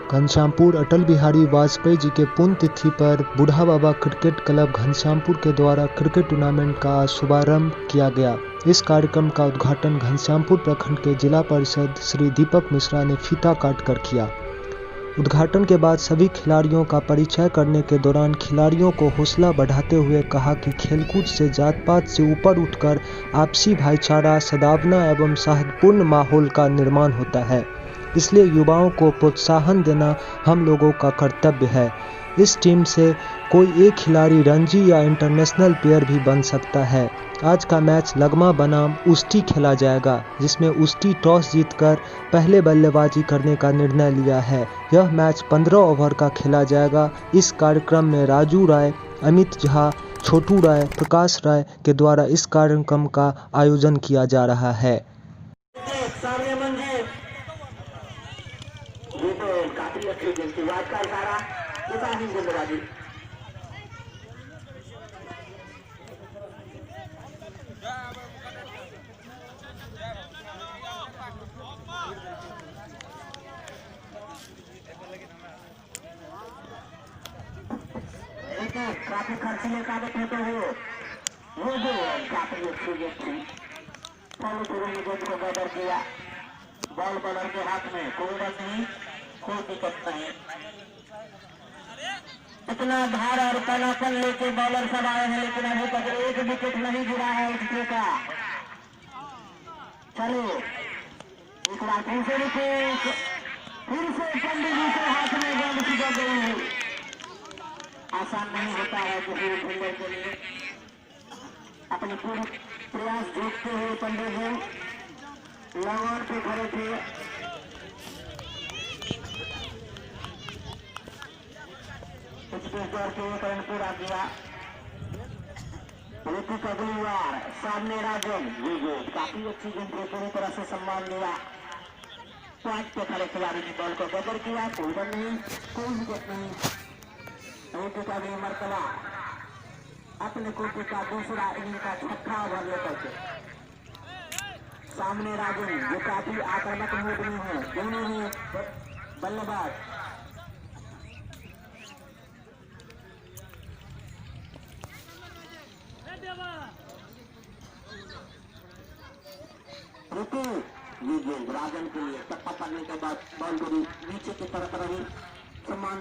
घनश्यामपुर अटल बिहारी वाजपेयी जी के पुण्यतिथि पर बूढ़ा बाबा क्रिकेट क्लब घनश्यामपुर के द्वारा क्रिकेट टूर्नामेंट का शुभारंभ किया गया। इस कार्यक्रम का उद्घाटन घनश्यामपुर प्रखंड के जिला परिषद श्री दीपक मिश्रा ने फीता काटकर किया। उद्घाटन के बाद सभी खिलाड़ियों का परिचय करने के दौरान खिलाड़ियों को हौसला बढ़ाते हुए कहा कि खेलकूद से जात पात से ऊपर उठकर आपसी भाईचारा, सद्भावना एवं सौहार्दपूर्ण माहौल का निर्माण होता है। इसलिए युवाओं को प्रोत्साहन देना हम लोगों का कर्तव्य है। इस टीम से कोई एक खिलाड़ी रणजी या इंटरनेशनल प्लेयर भी बन सकता है। आज का मैच लगमा बनाम उष्टी खेला जाएगा, जिसमें उष्टी टॉस जीतकर पहले बल्लेबाजी करने का निर्णय लिया है। यह मैच 15 ओवर का खेला जाएगा। इस कार्यक्रम में राजू राय, अमित झा, छोटू राय, प्रकाश राय के द्वारा इस कार्यक्रम का आयोजन किया जा रहा है। काफी अच्छी गेंदबाज का इशारा, उतारनी गेंदबाजी। काफी खर्चीले साबित होते हुए वो गेंद काफी अच्छी गेंद थी। पहले शुरू में गेंद को गड़बड़ किया। बॉल बॉलर के हाथ में, कोई बल नहीं, कोई दिक्कत नहीं। इतना धार और कलापन लेके बॉलर सब आए हैं, लेकिन अभी तक एक विकेट नहीं गिरा है उठने का। चलो एक बार फिर से विकेट, फिर से पंडित जी के हाथ में गेंद चिपक गई है। आसान नहीं होता है किसी भी फील्डर के लिए। अपने पूरे प्रयास देखते हुए पंडित जी लॉन पे खड़े थे। करणपुर आ गया। ऋतिक अग्रवाल, सामने राजन, ये गेंद काफी अच्छी गेंद पूरी तरह से सम्मान लिया। पॉइंट पे खड़े खिलाड़ी ने बॉल को बदर किया। कोई रन नहीं, कोई विकेट नहीं। ऋतिक अग्रवाल मरतबा अपने कोटे का दूसरा इनिंग का छठा ओवर लेकर के सामने राजन, जो काफी आक्रामक मूड में है। दोनों ही बल्लेबाज ये गेंद राजन के लिए टप्पा करने के बाद बॉल नीचे की तरफ रही। सम्मान